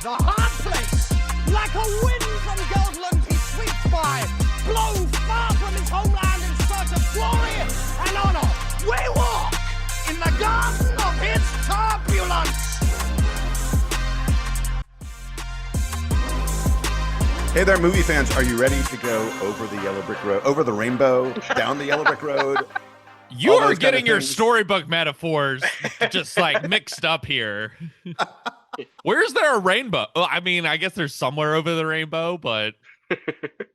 The hard place, like a wind from Goldland he sweeps by, blown far from his homeland in search of glory and honor. We walk in the garden of his turbulence. Hey there, movie fans. Are you ready to go over the yellow brick road, over the rainbow, down the yellow brick road? You are getting your storybook metaphors just like mixed up here. Where's there a rainbow? Well, I mean, I guess there's somewhere over the rainbow, but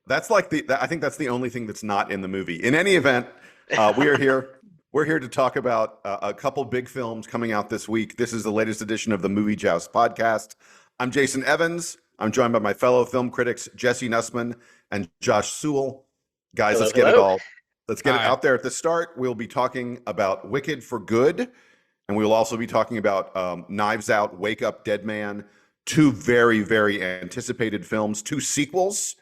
that's like I think that's the only thing that's not in the movie. In any event, we are here. We're here to talk about a couple big films coming out this week. This is the latest edition of the Movie Joust podcast. I'm Jason Evans. I'm joined by my fellow film critics, Jesse Nussman and Josh Sewell. Guys, let's get it all. Let's get it out there at the start. We'll be talking about Wicked for Good, and we will also be talking about Knives Out, Wake Up, Dead Man, two very, very anticipated films, two sequels,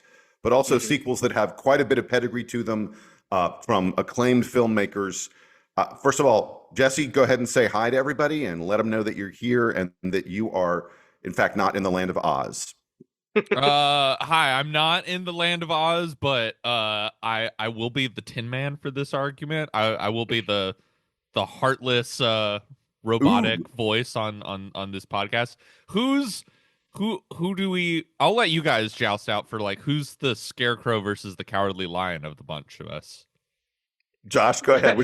but also sequels that have quite a bit of pedigree to them from acclaimed filmmakers. First of all, Jesse, go ahead and say hi to everybody and let them know that you're here and that you are, in fact, not in the land of Oz. Hi, I'm not in the land of Oz, but I will be the Tin Man for this argument. I will be the heartless robotic voice on this podcast. Who do we? I'll let you guys joust out for like who's the Scarecrow versus the Cowardly Lion of the bunch of us. Josh, go ahead.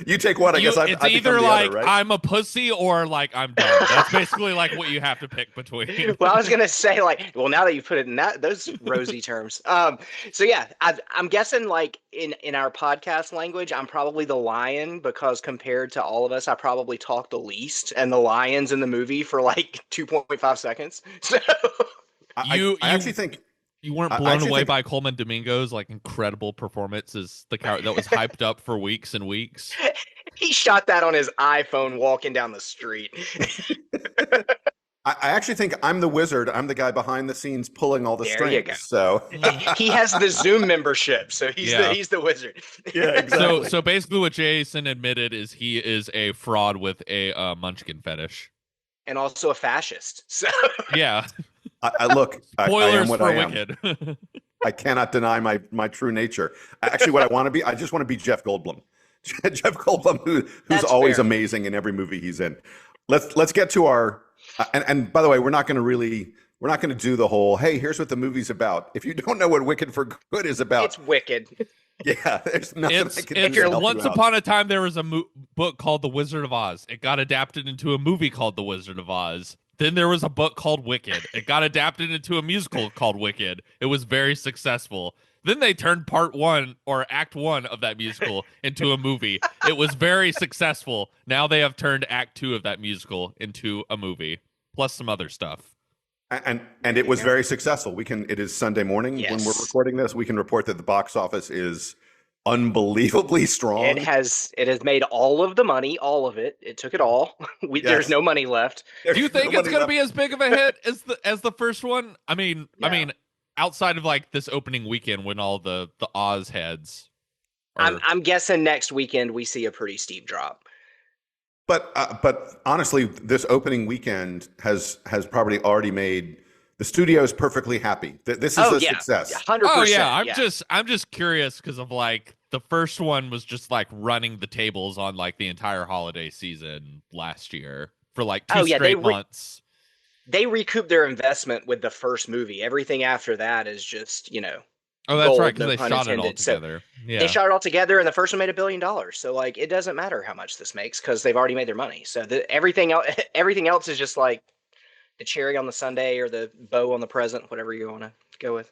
You take one. I guess it's either like other, right? I'm a pussy or like I'm dumb. That's basically like what you have to pick between. Well, I was gonna say like, well, now that you put it in those rosy terms. So yeah, I'm guessing like in our podcast language, I'm probably the lion because compared to all of us, I probably talk the least, and the lion's in the movie for like 2.5 seconds. So I actually think. You weren't blown away by Coleman Domingo's like incredible performance as the character that was hyped up for weeks and weeks. He shot that on his iPhone walking down the street. I actually think I'm the wizard. I'm the guy behind the scenes pulling all the strings. So he has the Zoom membership, so he's the wizard. Yeah, exactly. So basically, what Jason admitted is he is a fraud with a munchkin fetish, and also a fascist. So yeah. I look. Spoilers I am what for I am. Wicked. I cannot deny my true nature. Actually, what I want to be, I just want to be Jeff Goldblum. Jeff Goldblum, who's That's always fair. Amazing in every movie he's in. Let's get to our. And by the way, we're not going to do the whole. Hey, here's what the movie's about. If you don't know what Wicked for Good is about, it's Wicked. Yeah, there's nothing. Once upon a time, there was a book called The Wizard of Oz. It got adapted into a movie called The Wizard of Oz. Then there was a book called Wicked. It got adapted into a musical called Wicked. It was very successful. Then they turned part one or act one of that musical into a movie. It was very successful. Now they have turned act two of that musical into a movie, plus some other stuff. And it was very successful. It is Sunday morning when we're recording this. We can report that the box office is unbelievably strong. It has made all of the money, all of it. It took it all. There's no money left. Do you think it's going to be as big of a hit as the first one? I mean, outside of like this opening weekend when all the Oz heads. I'm guessing next weekend we see a pretty steep drop. But honestly, this opening weekend has probably already made the studio is perfectly happy. This is a success. 100%. Oh yeah, I'm just curious because of like the first one was just like running the tables on like the entire holiday season last year for like two straight months. They recouped their investment with the first movie. Everything after that is just, Oh, that's gold, right, because no they pun shot it all intended. So together. Yeah. They shot it all together, and the first one made $1 billion. So, like, it doesn't matter how much this makes because they've already made their money. So everything else is just like the cherry on the sundae or the bow on the present, whatever you want to go with.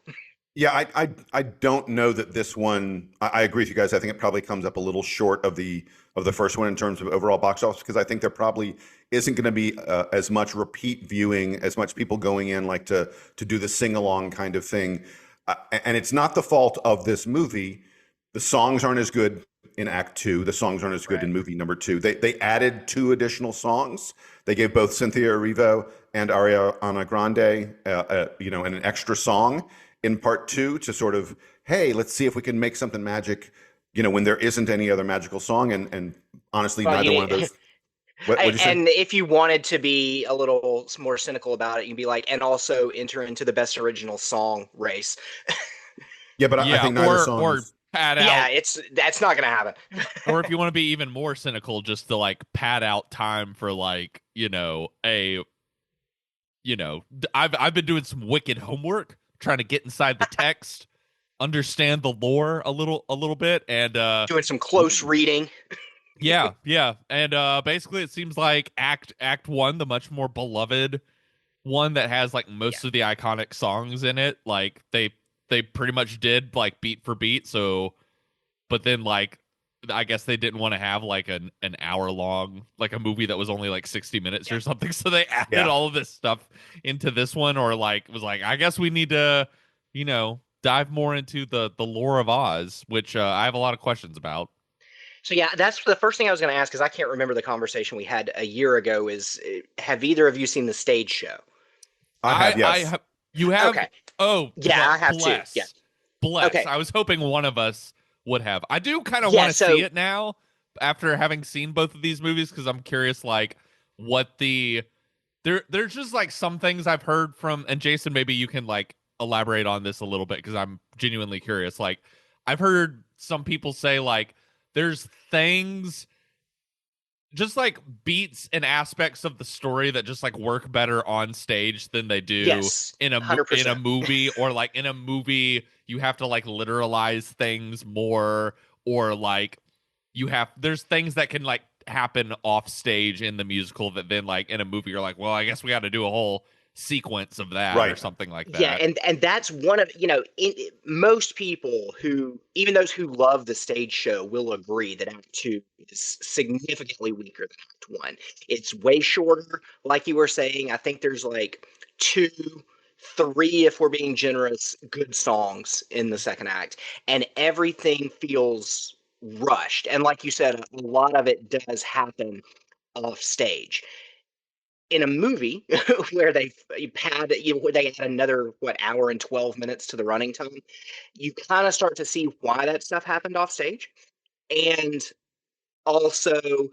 Yeah, I don't know that this one. I agree with you guys. I think it probably comes up a little short of the first one in terms of overall box office because I think there probably isn't going to be as much repeat viewing, as much people going in like to do the sing along kind of thing. And it's not the fault of this movie. The songs aren't as good in Act 2. The songs aren't as good in movie number 2. They added 2 additional songs. They gave both Cynthia Erivo and Ariana Grande, an extra song in part 2 to sort of, hey, let's see if we can make something magic, when there isn't any other magical song. And honestly, neither one of those. What'd you say? And if you wanted to be a little more cynical about it, you'd be like, and also enter into the best original song race. Yeah, but I think neither song or is. pad Yeah, out, that's not gonna happen. or if you want to be even more cynical, just to like pad out time for like I've been doing some wicked homework, trying to get inside the text, understand the lore a little bit, and Doing some close reading. yeah, and basically it seems like Act One, the much more beloved one that has like most of the iconic songs in it, like they pretty much did like beat for beat. So, but then like I guess they didn't want to have like an hour long, like a movie that was only like 60 minutes or something, so they added all of this stuff into this one, or like was like, I guess we need to dive more into the lore of Oz, which I have a lot of questions about. So yeah, that's the first thing I was going to ask, because I can't remember the conversation we had a year ago. Is have either of you seen the stage show? I have, yes. You have? Okay. Oh, Yeah, I have bless. too. Yeah. Bless. Okay. I was hoping one of us would have. I do kind of want to see it now after having seen both of these movies, because I'm curious, like, what there's just like some things I've heard from, and Jason, maybe you can like elaborate on this a little bit, because I'm genuinely curious. Like, I've heard some people say like there's things, just like beats and aspects of the story that just like work better on stage than they do in a 100%. movie, or like in a movie you have to like literalize things more, or like there's things that can like happen off stage in the musical that then like in a movie you're like, well, I guess we got to do a whole sequence of that or something like that. Yeah, and that's one of, most people who, even those who love the stage show, will agree that Act Two is significantly weaker than Act One. It's way shorter, like you were saying. I think there's like 2, 3, if we're being generous, good songs in the second act, and everything feels rushed. And like you said, a lot of it does happen off stage. In a movie where they add another hour and 12 minutes to the running time, you kind of start to see why that stuff happened off stage. And also,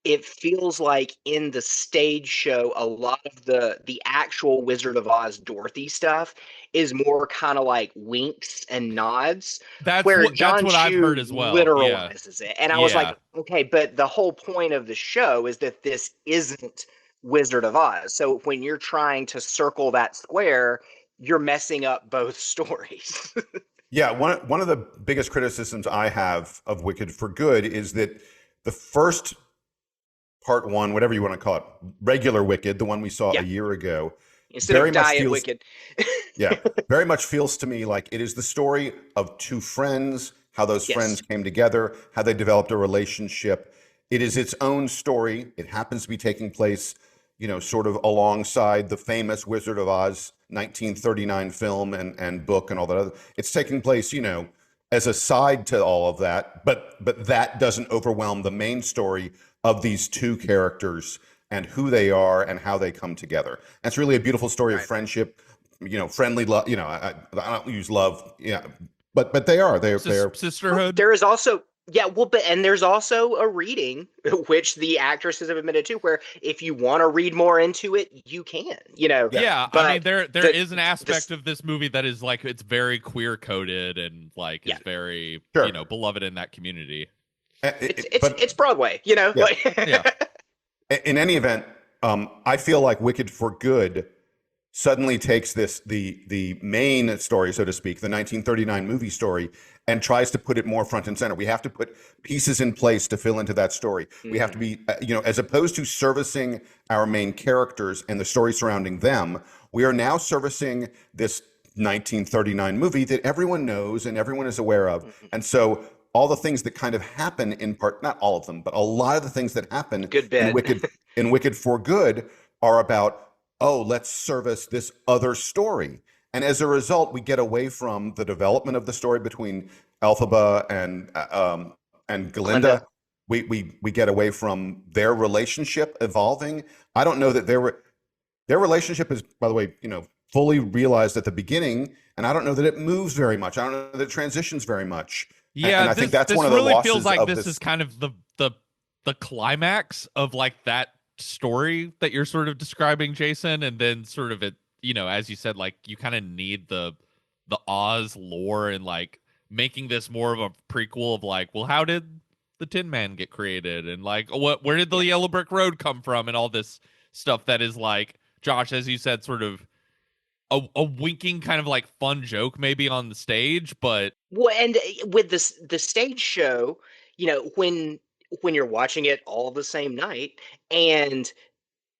it feels like in the stage show, a lot of the actual Wizard of Oz Dorothy stuff is more kind of like winks and nods. That's where what John I've Chu heard as well. Literalizes it. And I was like, okay, but the whole point of the show is that this isn't Wizard of Oz. So when you're trying to circle that square, you're messing up both stories. Yeah, one of the biggest criticisms I have of Wicked for Good is that the first part one, whatever you want to call it, regular Wicked, the one we saw a year ago, instead of Diet Wicked. Yeah, very much feels to me like it is the story of two friends, how those friends came together, how they developed a relationship. It is its own story. It happens to be taking place, sort of alongside the famous Wizard of Oz 1939 film and book and all that other. It's taking place, as a side to all of that, but that doesn't overwhelm the main story of these two characters and who they are and how they come together. And it's really a beautiful story of friendship, friendly love. I don't use love, but they're sisterhood. There is also and there's also a reading, which the actresses have admitted to, where if you want to read more into it, you can, Yeah, but I mean, there is an aspect of this movie that is like, it's very queer coded and like it's very beloved in that community. It's Broadway, In any event, I feel like Wicked for Good suddenly takes the main story, so to speak, the 1939 movie story, and tries to put it more front and center. We have to put pieces in place to fill into that story. Mm-hmm. We have to be, as opposed to servicing our main characters and the story surrounding them, we are now servicing this 1939 movie that everyone knows and everyone is aware of. Mm-hmm. And so all the things that kind of happen in part, not all of them, but a lot of the things that happen in Wicked for Good are about, let's service this other story. And as a result, we get away from the development of the story between Elphaba and Glinda. We get away from their relationship evolving. I don't know that their relationship is, by the way, fully realized at the beginning, and I don't know that it moves very much. I don't know that it transitions very much. Yeah, and I think that's one of the really losses feels like of this is kind of the the climax of like that story that you're sort of describing, Jason, and then sort of it, as you said, like you kind of need the Oz lore and like making this more of a prequel of like, well, how did the Tin Man get created, and like where did the Yellow Brick Road come from, and all this stuff that is like, Josh, as you said, sort of a winking kind of like fun joke maybe on the stage, but and with the stage show, when you're watching it all the same night, and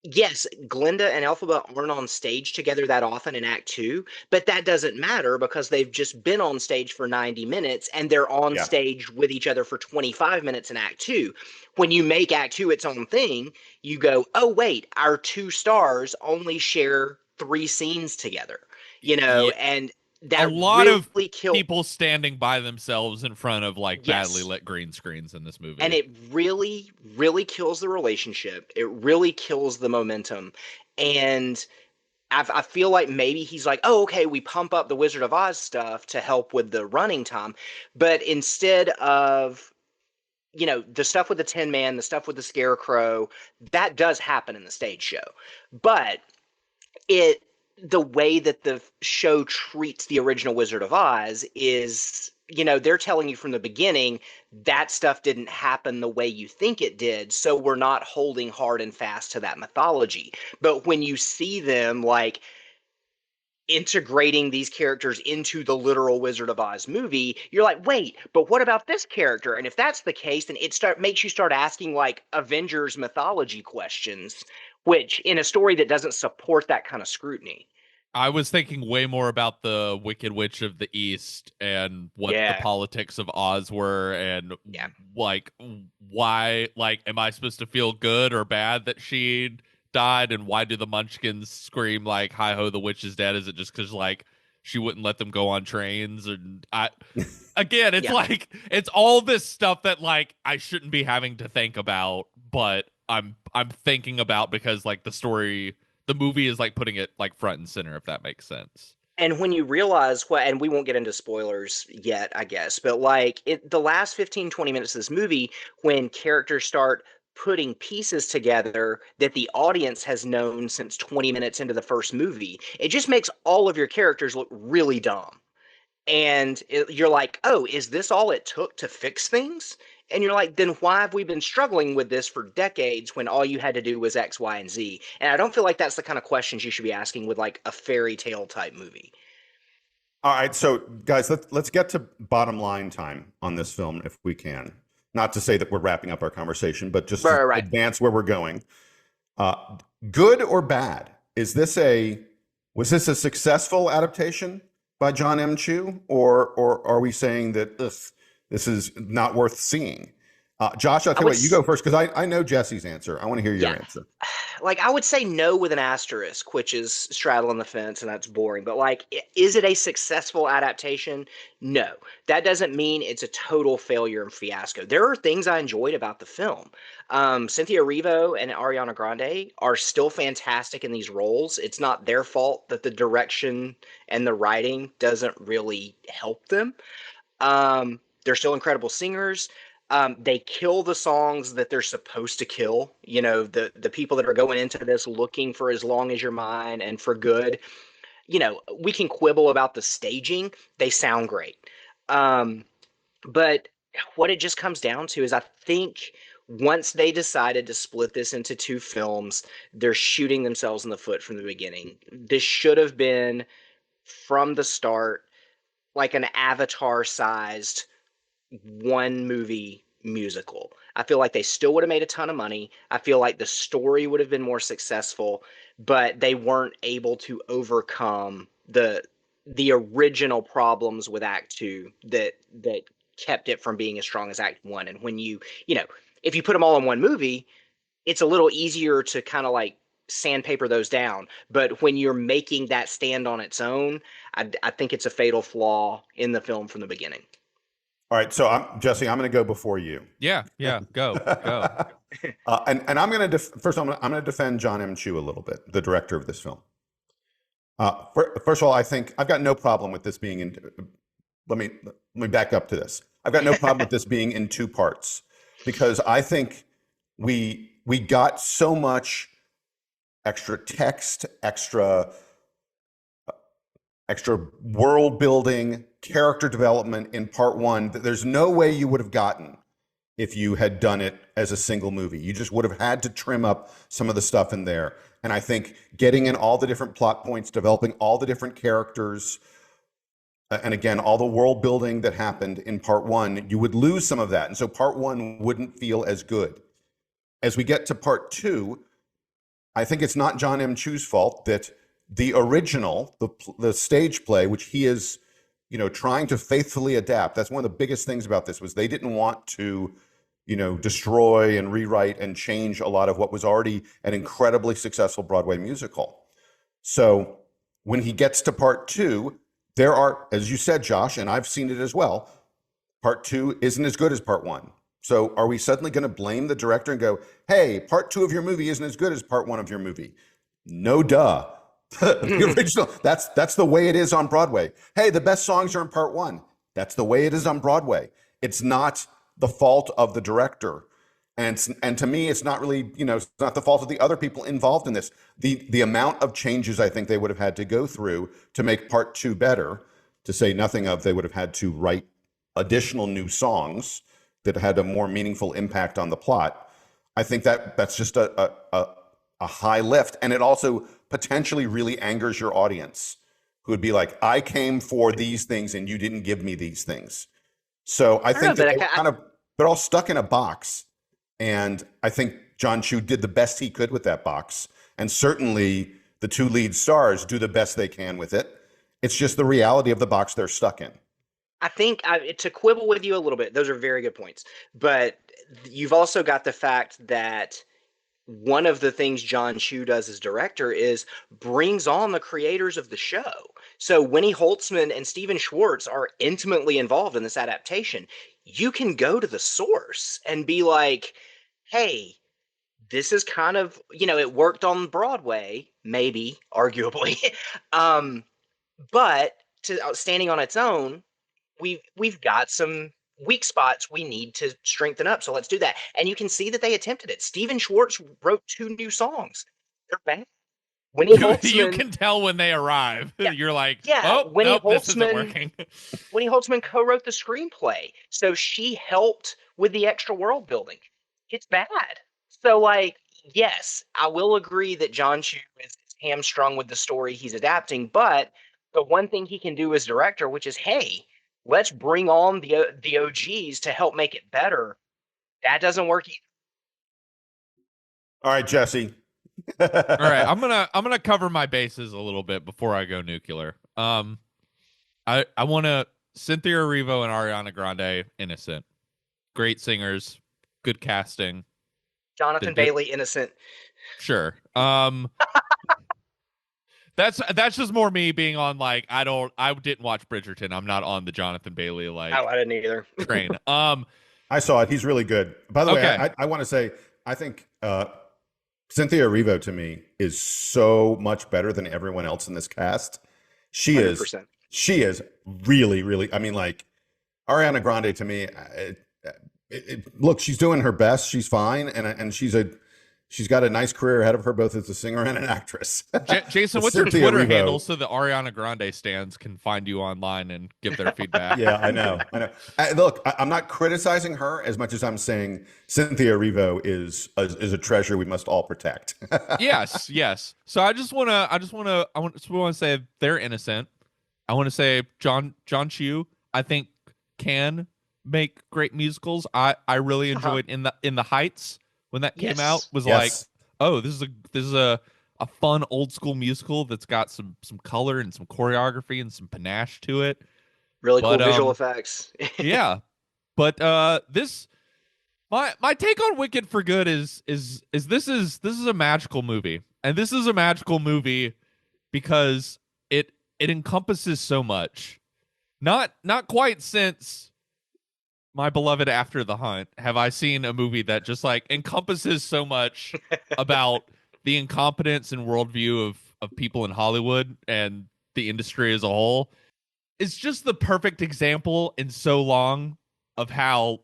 yes, Glinda and Elphaba aren't on stage together that often in Act 2, but that doesn't matter because they've just been on stage for 90 minutes and they're on stage with each other for 25 minutes in Act 2. When you make Act 2 its own thing, you go, oh, wait, our two stars only share 3 scenes together, and that a lot of people standing by themselves in front of like badly lit green screens in this movie. And it really, really kills the relationship. It really kills the momentum. And I feel like maybe he's like, oh, okay, we pump up the Wizard of Oz stuff to help with the running time. But instead of, the stuff with the Tin Man, the stuff with the Scarecrow, that does happen in the stage show. But the way that the show treats the original Wizard of Oz is, they're telling you from the beginning that stuff didn't happen the way you think it did, so we're not holding hard and fast to that mythology. But when you see them like integrating these characters into the literal Wizard of Oz movie, you're like, wait, but what about this character? And if that's the case, then it makes you start asking like Avengers mythology questions, which in a story that doesn't support that kind of scrutiny. I was thinking way more about the Wicked Witch of the East and what the politics of Oz were, and like why, like, am I supposed to feel good or bad that she died, and why do the Munchkins scream like "Hi ho, the witch is dead"? Is it just because like she wouldn't let them go on trains? And again, it's like it's all this stuff that like I shouldn't be having to think about, but I'm thinking about because like the movie is like putting it like front and center, if that makes sense. And when you realize and we won't get into spoilers yet, I guess, but like the last 15, 20 minutes of this movie, when characters start putting pieces together that the audience has known since 20 minutes into the first movie, it just makes all of your characters look really dumb. And you're like, oh, is this all it took to fix things? And you're like, then why have we been struggling with this for decades when all you had to do was X, Y, and Z? And I don't feel like that's the kind of questions you should be asking with like a fairy tale type movie. All right, so guys, let's get to bottom line time on this film if we can. Not to say that we're wrapping up our conversation, but just to advance where we're going. Good or bad? Was this a successful adaptation by John M. Chu, or are we saying that this is not worth seeing? Josh, I'll tell you what, you go first because I know Jesse's answer. I want to hear your answer. Like, I would say no with an asterisk, which is straddling the fence, and that's boring. But like, is it a successful adaptation? No. That doesn't mean it's a total failure and fiasco. There are things I enjoyed about the film. Cynthia Erivo and Ariana Grande are still fantastic in these roles. It's not their fault that the direction and the writing doesn't really help them. They're still incredible singers. They kill the songs that they're supposed to kill. The people that are going into this looking for As Long As You're Mine and For Good. We can quibble about the staging. They sound great. But what it just comes down to is I think once they decided to split this into 2 films, they're shooting themselves in the foot from the beginning. This should have been, from the start, like an Avatar-sized 1 movie musical. I feel like they still would have made a ton of money. I feel like the story would have been more successful, but they weren't able to overcome the original problems with Act 2 that kept it from being as strong as Act 1. And when if you put them all in one movie, it's a little easier to kind of like sandpaper those down. But when you're making that stand on its own, I think it's a fatal flaw in the film from the beginning. All right, so Jesse, I'm going to go before you. Yeah, go. And I'm going to first I'm going to defend John M. Chu a little bit, the director of this film. First of all, I think I've got no problem with this being in. Let me back up to this. I've got no problem with this being in 2 parts because I think we got so much extra text, extra world building, character development in part one that there's no way you would have gotten if you had done it as a single movie. You just would have had to trim up some of the stuff in there. And I think getting in all the different plot points, developing all the different characters, and again, all the world building that happened in part one, you would lose some of that. And so part one wouldn't feel as good. As we get to part two, I think it's not John M. Chu's fault that the original, the stage play, which he is, trying to faithfully adapt. That's one of the biggest things about this, was they didn't want to, destroy and rewrite and change a lot of what was already an incredibly successful Broadway musical. So when he gets to part two, there are, as you said, Josh, and I've seen it as well, part two isn't as good as part one. So are we suddenly going to blame the director and go, hey, part two of your movie isn't as good as part one of your movie? No, duh. The original, that's the way it is on Broadway. Hey, the best songs are in part one. That's the way it is on Broadway. It's not the fault of the director. And to me, it's not really, it's not the fault of the other people involved in this. The amount of changes I think they would have had to go through to make part two better, to say nothing of they would have had to write additional new songs that had a more meaningful impact on the plot. I think that's just a high lift. And it also potentially really angers your audience, who would be like, I came for these things and you didn't give me these things. So I think that they're all stuck in a box. And I think John Chu did the best he could with that box. And certainly the two lead stars do the best they can with it. It's just the reality of the box they're stuck in. I think to quibble with you a little bit, those are very good points. But you've also got the fact that one of the things John Chu does as director is brings on the creators of the show. So Winnie Holtzman and Steven Schwartz are intimately involved in this adaptation. You can go to the source and be like, hey, this is kind of, it worked on Broadway, maybe, arguably. But standing on its own, we've got some weak spots we need to strengthen up. So let's do that. And you can see that they attempted it. Steven Schwartz wrote 2 new songs. They're bad. Winnie Holtzman, you can tell when they arrive. Yeah, You're like, Winnie nope, Holtzman, this isn't working. Winnie Holtzman co-wrote the screenplay. So she helped with the extra world building. It's bad. So yes, I will agree that John Chu is hamstrung with the story he's adapting, but the one thing he can do as director, which is, hey, let's bring on the OGs to help make it better. That doesn't work either. All right, Jesse. All right, I'm gonna cover my bases a little bit before I go nuclear. I want to Cynthia Erivo and Ariana Grande, Innocent, great singers, good casting. Jonathan Bailey, Innocent. Sure. That's just more me being on I didn't watch Bridgerton. I'm not on the Jonathan Bailey I didn't either. train. I saw it. He's really good. By the way, I want to say I think Cynthia Erivo to me is so much better than everyone else in this cast. She 100%. She is really, really. I mean, Ariana Grande to me. Look, she's doing her best. She's fine, and she's got a nice career ahead of her, both as a singer and an actress. Jason, what's your Twitter handle so the Ariana Grande stands can find you online and give their feedback? Yeah, I know. Look, I'm not criticizing her as much as I'm saying Cynthia Erivo is a treasure we must all protect. Yes. So I just want to say they're Innocent. I want to say John Chu, I think, can make great musicals. I really enjoyed In the Heights. When that came out, was like, oh, this is a fun old school musical that's got some color and some choreography and some panache to it. Really cool visual effects. Yeah, but this my take on Wicked for Good is this is a magical movie, and this is a magical movie because it encompasses so much. Not quite since My Beloved After the Hunt have I seen a movie that just encompasses so much about the incompetence and worldview of people in Hollywood and the industry as a whole. It's just the perfect example in so long of how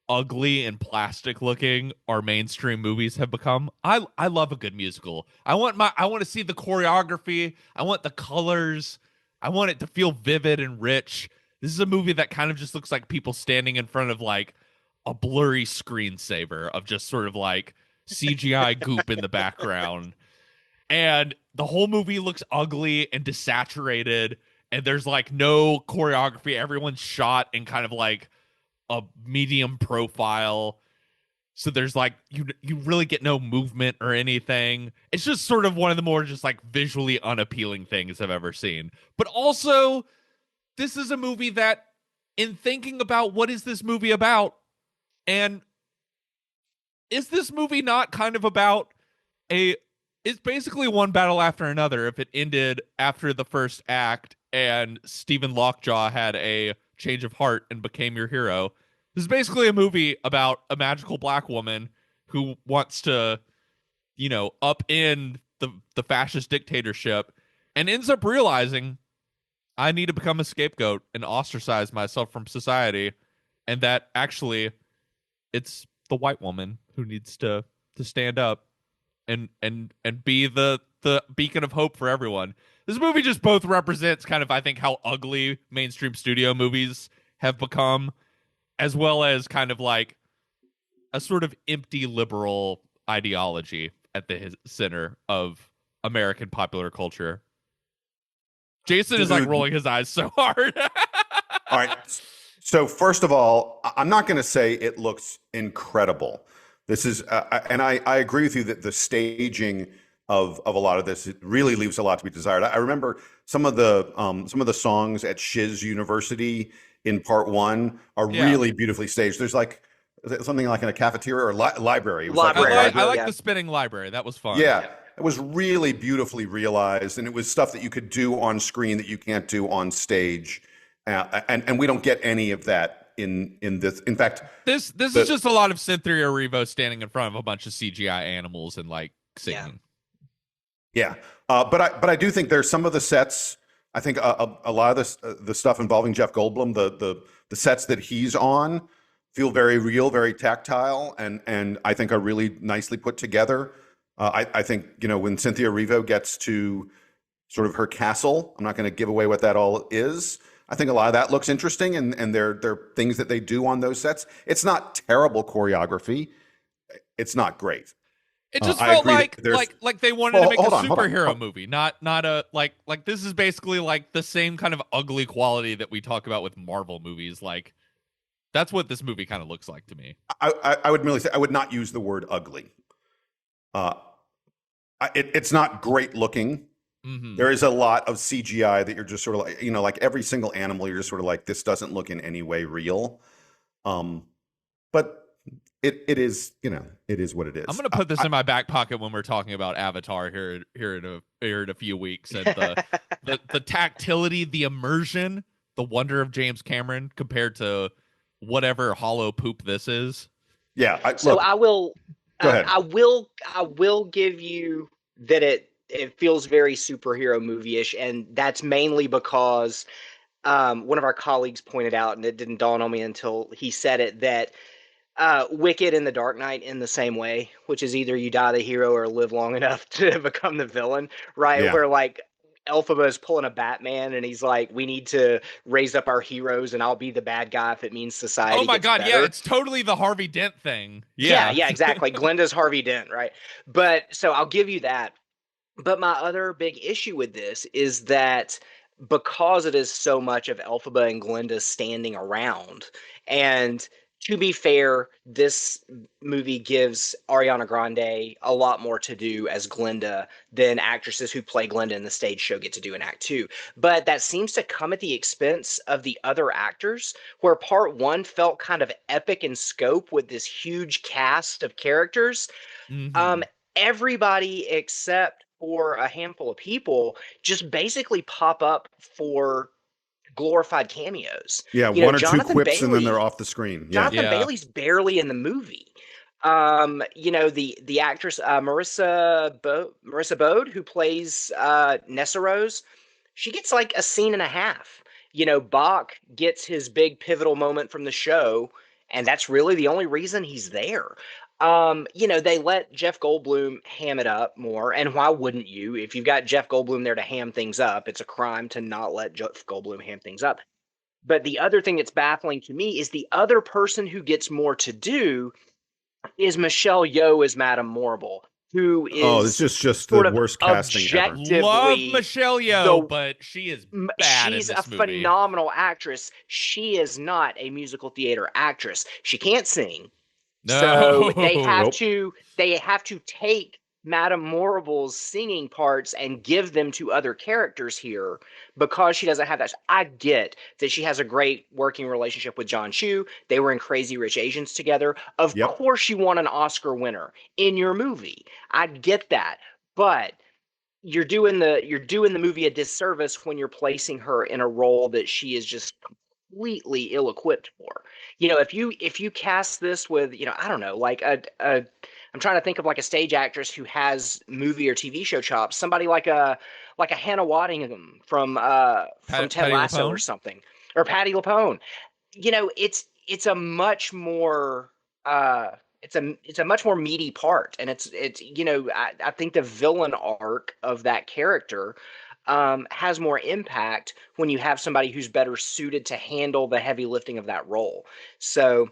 ugly and plastic looking our mainstream movies have become. I love a good musical. I want to see the choreography. I want the colors. I want it to feel vivid and rich. This is a movie that kind of just looks like people standing in front of like a blurry screensaver of just sort of like CGI goop in the background. And the whole movie looks ugly and desaturated, and there's like no choreography. Everyone's shot in kind of like a medium profile. So there's like you really get no movement or anything. It's just sort of one of the more just like visually unappealing things I've ever seen. But also, this is a movie that, in thinking about what is this movie about, and is this movie not kind of about it's basically one battle after another. If it ended after the first act and Stephen Lockjaw had a change of heart and became your hero, this is basically a movie about a magical black woman who wants to, upend the fascist dictatorship and ends up realizing I need to become a scapegoat and ostracize myself from society, and that actually it's the white woman who needs to stand up and be the beacon of hope for everyone. This movie just both represents kind of, I think, how ugly mainstream studio movies have become, as well as kind of like a sort of empty liberal ideology at the center of American popular culture. Jason is like rolling his eyes so hard. All right. So first of all, I'm not going to say it looks incredible. This is, and I agree with you that the staging of a lot of this, it really leaves a lot to be desired. I remember some of the songs at Shiz University in part one are really beautifully staged. There's like something like in a cafeteria or library. It was I like the spinning library. That was fun. Yeah. It was really beautifully realized, and it was stuff that you could do on screen that you can't do on stage, and we don't get any of that in this. In fact, this is just a lot of Cynthia Erivo standing in front of a bunch of CGI animals and like singing. Yeah, but I do think there's some of the sets. I think a lot of the stuff involving Jeff Goldblum, the sets that he's on, feel very real, very tactile, and I think are really nicely put together. I think, when Cynthia Erivo gets to sort of her castle, I'm not going to give away what that all is. I think a lot of that looks interesting, and there are things that they do on those sets. It's not terrible choreography. It's not great. It just felt like they wanted to make a superhero movie, not a like this is basically like the same kind of ugly quality that we talk about with Marvel movies. Like that's what this movie kind of looks like to me. I would merely say I would not use the word ugly. It's not great looking. Mm-hmm. There is a lot of CGI that you're just sort of like, like every single animal, you're just sort of like, this doesn't look in any way real. But it is, it is what it is. I'm going to put this in my back pocket when we're talking about Avatar here in a few weeks. And the tactility, the immersion, the wonder of James Cameron compared to whatever hollow poop this is. Yeah. I will. Go ahead. I will give you that it feels very superhero movie-ish, and that's mainly because one of our colleagues pointed out, and it didn't dawn on me until he said it, that Wicked and The Dark Knight in the same way, which is either you die the hero or live long enough to become the villain, right? Yeah. Where like Elphaba is pulling a Batman, and he's like, we need to raise up our heroes, and I'll be the bad guy if it means society. Oh my God, better. yeah, it's totally the Harvey Dent thing. Yeah, exactly. Glenda's Harvey Dent, right? But so I'll give you that. But my other big issue with this is that because it is so much of Elphaba and Glenda standing around, and to be fair, this movie gives Ariana Grande a lot more to do as Glenda than actresses who play Glenda in the stage show get to do in Act 2. But that seems to come at the expense of the other actors, where part one felt kind of epic in scope with this huge cast of characters. Mm-hmm. Everybody except for a handful of people just basically pop up for glorified cameos. Yeah, one or two quips and then they're off the screen. Yeah. Jonathan Bailey's barely in the movie. The actress Marissa Bode, who plays Nessa Rose, she gets like a scene and a half. Bach gets his big pivotal moment from the show, and that's really the only reason he's there. They let Jeff Goldblum ham it up more, and why wouldn't you? If you've got Jeff Goldblum there to ham things up, it's a crime to not let Jeff Goldblum ham things up. But the other thing that's baffling to me is the other person who gets more to do is Michelle Yeoh as Madame Morrible, who is it's just sort the of worst casting ever. objectively Love Michelle Yeoh, the- but she is bad she's in this a movie. phenomenal actress. She is not a musical theater actress. She can't sing. No. So they have Nope. to take Madame Morrible's singing parts and give them to other characters here because she doesn't have that. I get that she has a great working relationship with John Chu. They were in Crazy Rich Asians together. Of Yep. course you want an Oscar winner in your movie. I get that. But you're doing the movie a disservice when you're placing her in a role that she is just completely ill-equipped for. If you cast this with, I don't know, like I'm trying to think of like a stage actress who has movie or TV show chops, somebody like a Hannah Waddingham from Ted Patty Lasso LuPone? or something, or Patty LuPone. It's a much more it's a much more meaty part, and it's I think the villain arc of that character has more impact when you have somebody who's better suited to handle the heavy lifting of that role. So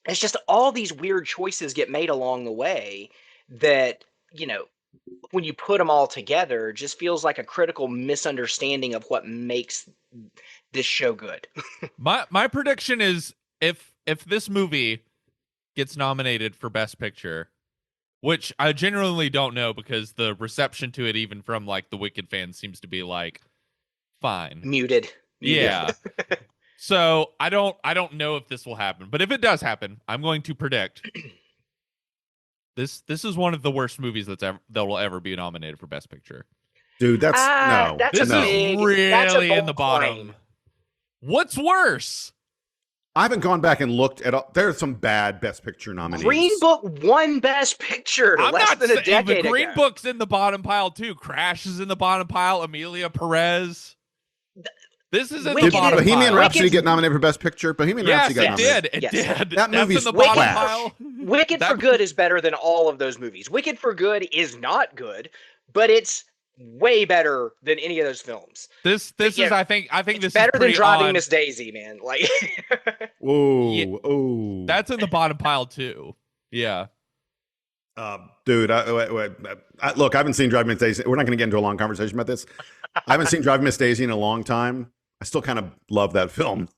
it's just all these weird choices get made along the way that, when you put them all together, just feels like a critical misunderstanding of what makes this show good. My prediction is if this movie gets nominated for Best Picture, which I genuinely don't know because the reception to it, even from like the Wicked fans, seems to be like fine. Muted. Yeah. So I don't know if this will happen, but if it does happen, I'm going to predict this is one of the worst movies that will ever be nominated for Best Picture. Dude, that's no. That's This a is big, really that's a in the bold bottom. claim. What's worse? I haven't gone back and looked at all. There are some bad Best Picture nominees. Green Book won Best Picture I'm less not than a saying decade the Green ago. Book's in the bottom pile too. Crash is in the bottom pile. Amelia Perez. This is in the Wicked bottom Did Bohemian pile. Rhapsody Wicked's- get nominated for Best Picture? Bohemian Yes, Rhapsody got it nominated. did. It Yes. did. That That's movie's in the bottom trash. pile. Wicked That- for Good is better than all of those movies. Wicked for Good is not good, but it's way better than any of those films. This Yeah, is I think It's this better is than pretty Driving odd. Miss Daisy, man. Like, Whoa, Yeah. oh. That's in the bottom pile too. Yeah. Dude, look, I haven't seen Driving Miss Daisy. We're not going to get into a long conversation about this. I haven't seen Driving Miss Daisy in a long time. I still kind of love that film.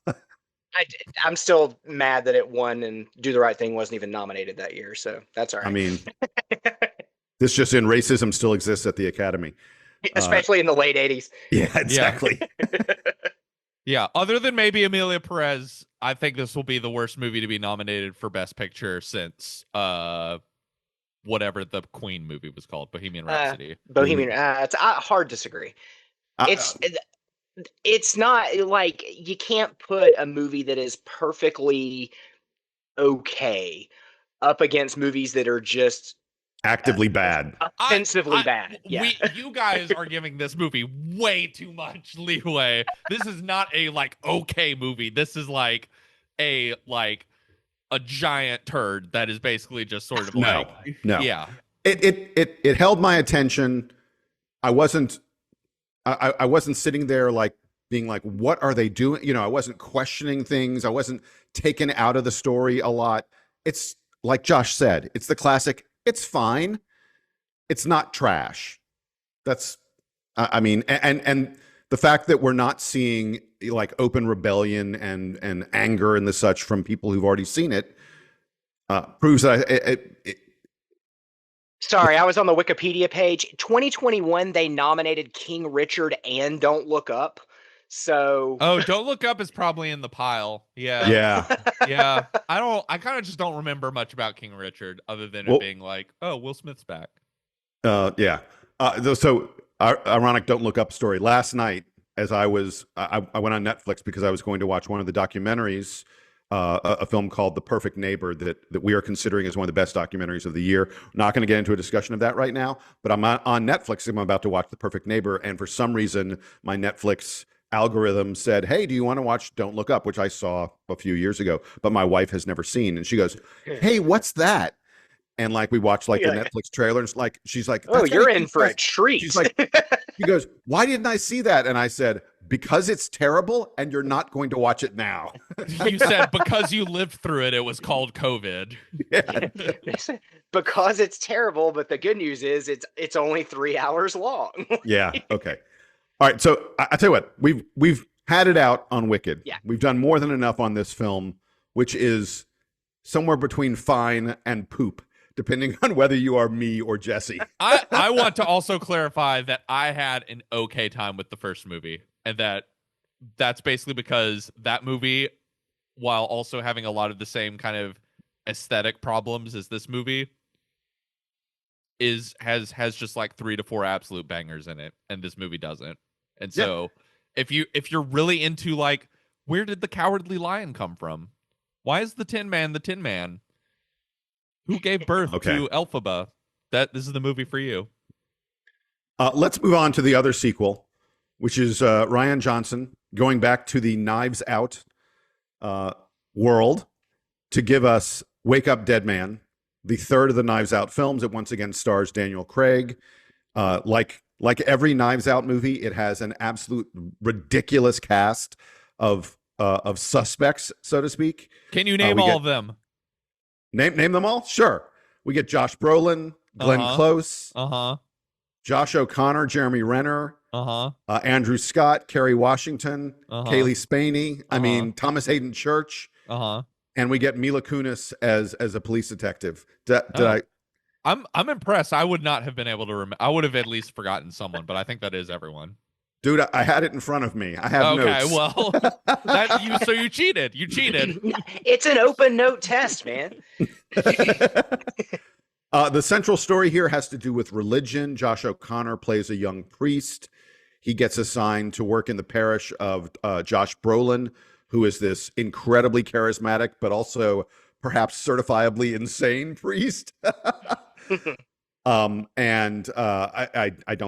I'm still mad that it won and Do the Right Thing wasn't even nominated that year. So that's all right. I mean, this just in, racism still exists at the Academy. Especially in the late 80s. Yeah, exactly. Yeah. Other than maybe Amelia Perez, I think this will be the worst movie to be nominated for Best Picture since whatever the Queen movie was called, Bohemian Rhapsody. Bohemian. It's hard to disagree. It's not like you can't put a movie that is perfectly okay up against movies that are just Actively bad. offensively bad. Yeah. You guys are giving this movie way too much leeway. This is not a like okay movie. This is like a giant turd that is basically just sort of No, no. Yeah. It held my attention. I wasn't sitting there like being like, what are they doing? I wasn't questioning things. I wasn't taken out of the story a lot. It's like Josh said, it's the classic, it's fine. It's not trash. That's, I mean, and the fact that we're not seeing like open rebellion and anger and the such from people who've already seen it proves that Sorry, I was on the Wikipedia page. 2021, they nominated King Richard and Don't Look Up. So Oh, Don't Look Up is probably in the pile. Yeah. yeah. Yeah. I kind of just don't remember much about King Richard other than Well- it being like, oh, Will Smith's back. Yeah. So ironic Don't Look Up story. Last night, as I went on Netflix because I was going to watch one of the documentaries, a film called The Perfect Neighbor that we are considering as one of the best documentaries of the year. Not going to get into a discussion of that right now, but I'm on Netflix. I'm about to watch The Perfect Neighbor, and for some reason, my Netflix algorithm said, "Hey, do you want to watch Don't Look Up?" which I saw a few years ago, but my wife has never seen. And she goes, "Hey, what's that?" And like we watched like the Yeah. Netflix trailer, and like she's like, Oh, "That's you're gotta in keep for us." a treat. She's like, she goes, "Why didn't I see that?" And I said, "Because it's terrible, and you're not going to watch it now." You said because you lived through it, it was called COVID. Yeah. Because it's terrible, but the good news is it's only 3 hours long. Yeah. Okay. All right. So I tell you what, we've had it out on Wicked. Yeah. We've done more than enough on this film, which is somewhere between fine and poop, depending on whether you are me or Jesse. I want to also clarify that I had an okay time with the first movie, and that's basically because that movie, while also having a lot of the same kind of aesthetic problems as this movie, has just like 3 to 4 absolute bangers in it, and this movie doesn't. And so if you're really into like, where did the Cowardly Lion come from? Why is the Tin Man the Tin Man? Who gave birth to Elphaba? This is the movie for you. Let's move on to the other sequel, which is Rian Johnson going back to the Knives Out world to give us Wake Up Dead Man, the third of the Knives Out films. It once again stars Daniel Craig. Like every Knives Out movie, it has an absolute ridiculous cast of suspects, so to speak. Can you name all of them? Name them all? Sure. We get Josh Brolin, Glenn Close, Josh O'Connor, Jeremy Renner, Andrew Scott, Kerry Washington, Kaylee Spaney. I mean, Thomas Hayden Church. And we get Mila Kunis as a police detective. I'm impressed. I would not have been able to remember. I would have at least forgotten someone, but I think that is everyone. Dude, I had it in front of me. I have notes. Okay, well, so you cheated. You cheated. It's an open note test, man. The central story here has to do with religion. Josh O'Connor plays a young priest. He gets assigned to work in the parish of Josh Brolin, who is this incredibly charismatic, but also perhaps certifiably insane priest. I don't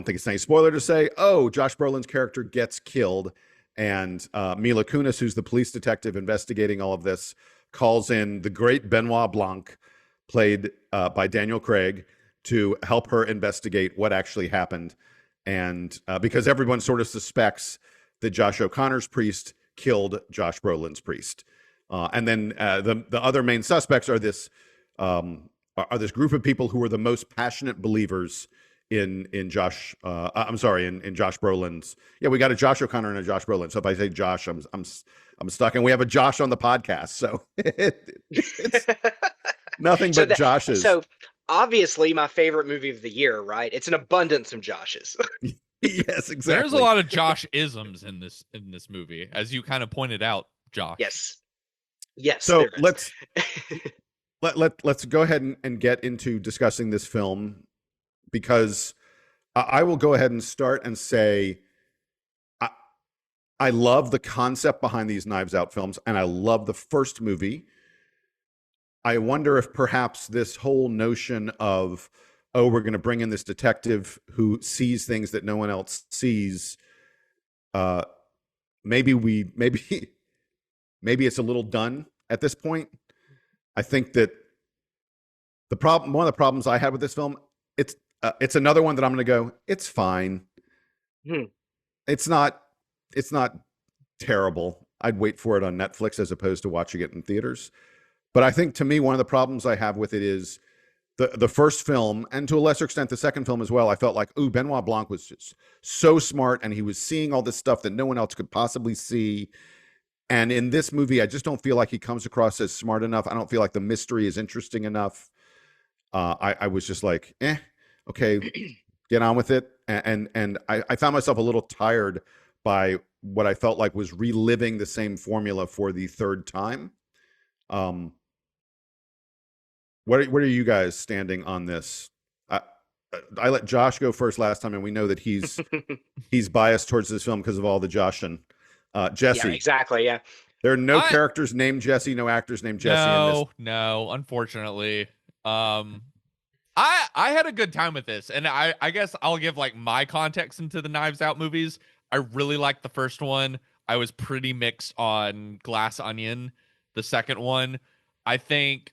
think it's any spoiler to say, Josh Brolin's character gets killed. And Mila Kunis, who's the police detective investigating all of this, calls in the great Benoit Blanc, played by Daniel Craig, to help her investigate what actually happened. And because everyone sort of suspects that Josh O'Connor's priest killed Josh Brolin's priest. And then the other main suspects are this group of people who are the most passionate believers in Josh Brolin's. Yeah, we got a Josh O'Connor and a Josh Brolin. So if I say Josh, I'm stuck. And we have a Josh on the podcast. So it's nothing but Joshes. So obviously my favorite movie of the year, right? It's an abundance of Joshes. Yes, exactly. There's a lot of Josh-isms in this movie, as you kind of pointed out, Josh. Yes. So let's go ahead and get into discussing this film, because I will go ahead and start and say I love the concept behind these Knives Out films, and I love the first movie. I wonder if perhaps this whole notion of, we're going to bring in this detective who sees things that no one else sees, maybe it's a little done at this point. I think that one of the problems I had with this film, it's another one that I'm going to go, it's fine. It's not terrible. I'd wait for it on Netflix as opposed to watching it in theaters. But I think, to me, one of the problems I have with it is the first film, and to a lesser extent the second film as well. I felt like, Benoit Blanc was just so smart, and he was seeing all this stuff that no one else could possibly see. And in this movie, I just don't feel like he comes across as smart enough. I don't feel like the mystery is interesting enough. I was just like, okay, get on with it. And I found myself a little tired by what I felt like was reliving the same formula for the third time. Where are you guys standing on this? I let Josh go first last time, and we know that he's biased towards this film because of all the Joshin. Jesse. Yeah, exactly. Yeah. There are no characters named Jesse, no actors named Jesse in this. No, unfortunately. I had a good time with this, and I guess I'll give like my context into the Knives Out movies. I really liked the first one. I was pretty mixed on Glass Onion, the second one. I think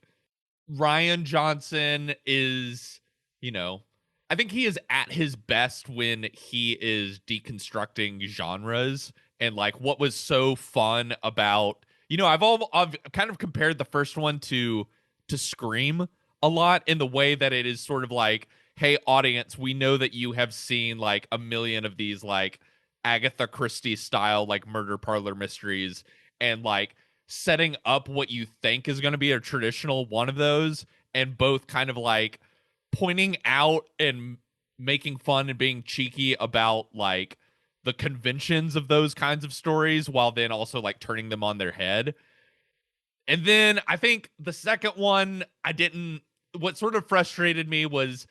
Ryan Johnson is, you know, I think he is at his best when he is deconstructing genres. And like what was so fun about, I've kind of compared the first one to Scream a lot in the way that it is sort of like, hey audience, we know that you have seen like a million of these like Agatha Christie style like murder parlor mysteries, and like setting up what you think is going to be a traditional one of those, and both kind of like pointing out and making fun and being cheeky about like the conventions of those kinds of stories, while then also like turning them on their head. And then I think the second one, what sort of frustrated me was,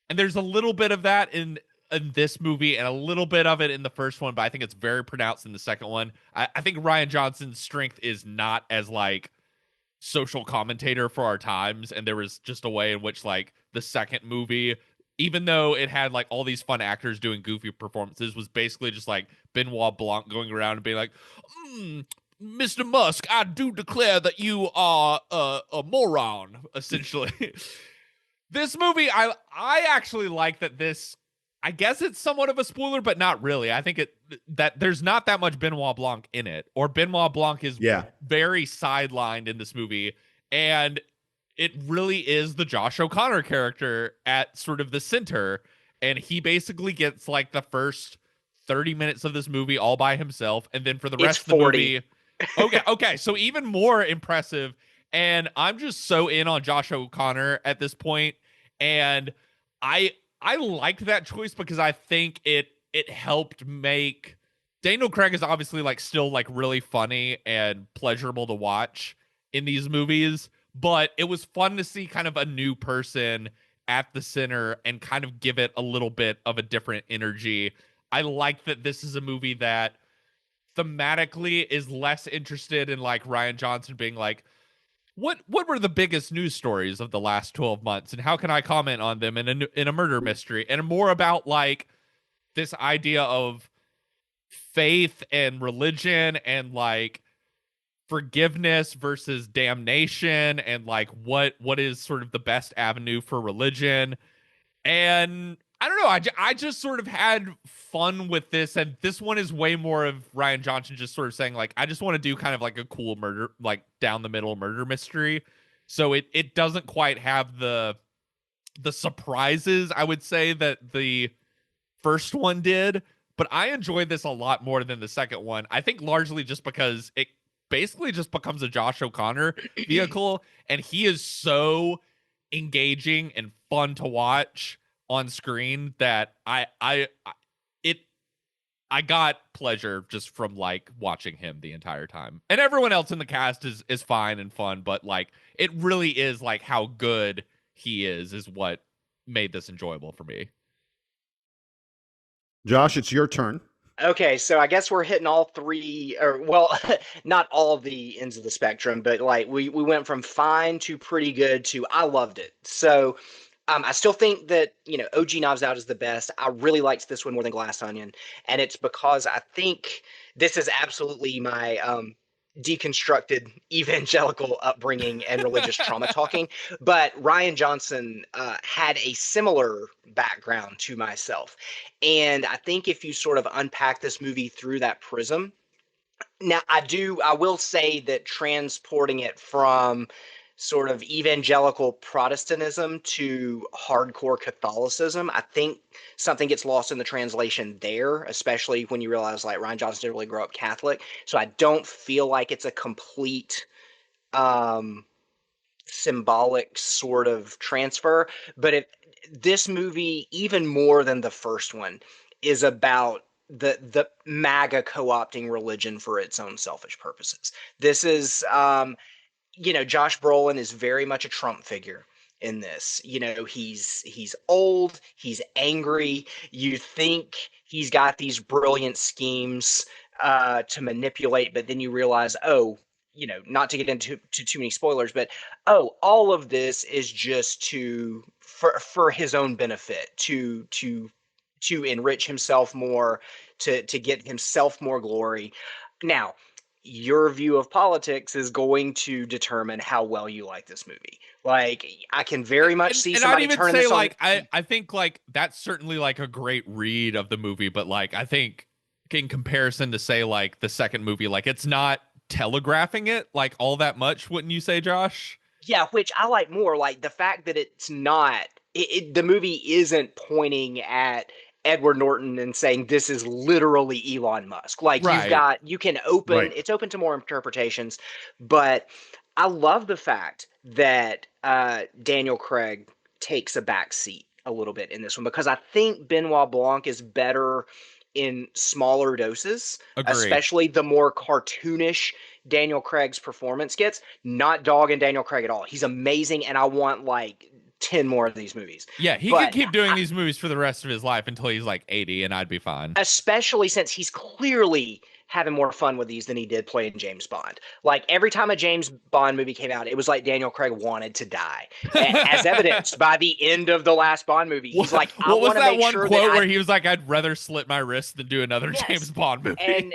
and there's a little bit of that in this movie and a little bit of it in the first one, but I think it's very pronounced in the second one. I think Ryan Johnson's strength is not as like social commentator for our times, and there was just a way in which like the second movie, even though it had like all these fun actors doing goofy performances, was basically just like Benoit Blanc going around and being like, Mr. Musk, I do declare that you are a moron, essentially. This movie, I actually like that this, I guess it's somewhat of a spoiler, but not really. I think that there's not that much Benoit Blanc in it, or Benoit Blanc is very sidelined in this movie, and it really is the Josh O'Connor character at sort of the center, and he basically gets like the first 30 minutes of this movie all by himself, and then for the rest of the movie, okay, so even more impressive. And I'm just so in on Josh O'Connor at this point, and I liked that choice because I think it helped make Daniel Craig is obviously like still like really funny and pleasurable to watch in these movies, but it was fun to see kind of a new person at the center and kind of give it a little bit of a different energy. I like that this is a movie that thematically is less interested in like Ryan Johnson being like, what were the biggest news stories of the last 12 months and how can I comment on them in a murder mystery, and more about like this idea of faith and religion and like forgiveness versus damnation, and like what is sort of the best avenue for religion. And I don't know, I just sort of had fun with this, and this one is way more of Ryan Johnson just sort of saying like, I just want to do kind of like a cool murder, like down the middle murder mystery. So it doesn't quite have the surprises, I would say, that the first one did, but I enjoyed this a lot more than the second one. I think largely just because it basically just becomes a Josh O'Connor vehicle, and he is so engaging and fun to watch on screen that I got pleasure just from like watching him the entire time. And everyone else in the cast is fine and fun, but like it really is like how good he is what made this enjoyable for me. Josh, it's your turn. Okay, so I guess we're hitting all three, or well, not all the ends of the spectrum, but like we went from fine to pretty good to I loved it. So I still think that, OG Knives Out is the best. I really liked this one more than Glass Onion, and it's because I think this is absolutely my deconstructed evangelical upbringing and religious trauma talking. But Ryan Johnson had a similar background to myself. And I think if you sort of unpack this movie through that prism, now I will say that transporting it from sort of evangelical Protestantism to hardcore Catholicism, I think something gets lost in the translation there, especially when you realize like Ryan Johnson didn't really grow up Catholic. So I don't feel like it's a complete symbolic sort of transfer. But this movie, even more than the first one, is about the MAGA co-opting religion for its own selfish purposes. This is Josh Brolin is very much a Trump figure in this. He's old, he's angry. You think he's got these brilliant schemes to manipulate, but then you realize, not to get into too many spoilers, but all of this is just for his own benefit, to enrich himself more, to get himself more glory. Now, your view of politics is going to determine how well you like this movie. Like, I can very much see And I'd somebody even turning say this on. like I think like that's certainly like a great read of the movie, but like I think in comparison to say like the second movie, like it's not telegraphing it like all that much, wouldn't you say, Josh? Yeah, which I like more. Like the fact that it's not, the movie isn't pointing at Edward Norton and saying this is literally Elon Musk. Like Right. you can open, Right. it's open to more interpretations. But I love the fact that Daniel Craig takes a back seat a little bit in this one, because I think Benoit Blanc is better in smaller doses, Agree. especially the more cartoonish Daniel Craig's performance gets. Not dogging Daniel Craig at all. He's amazing, and I want like 10 more of these movies. Yeah, he could But keep doing these movies for the rest of his life until he's like 80 and I'd be fine. especially since he's clearly having more fun with these than he did playing James Bond. Like every time a James Bond movie came out, it was like Daniel Craig wanted to die, as evidenced by the end of the last Bond movie. He's like, I what was want to that make one sure quote that where he was like, I'd rather slit my wrist than do another Yes. James Bond movie? And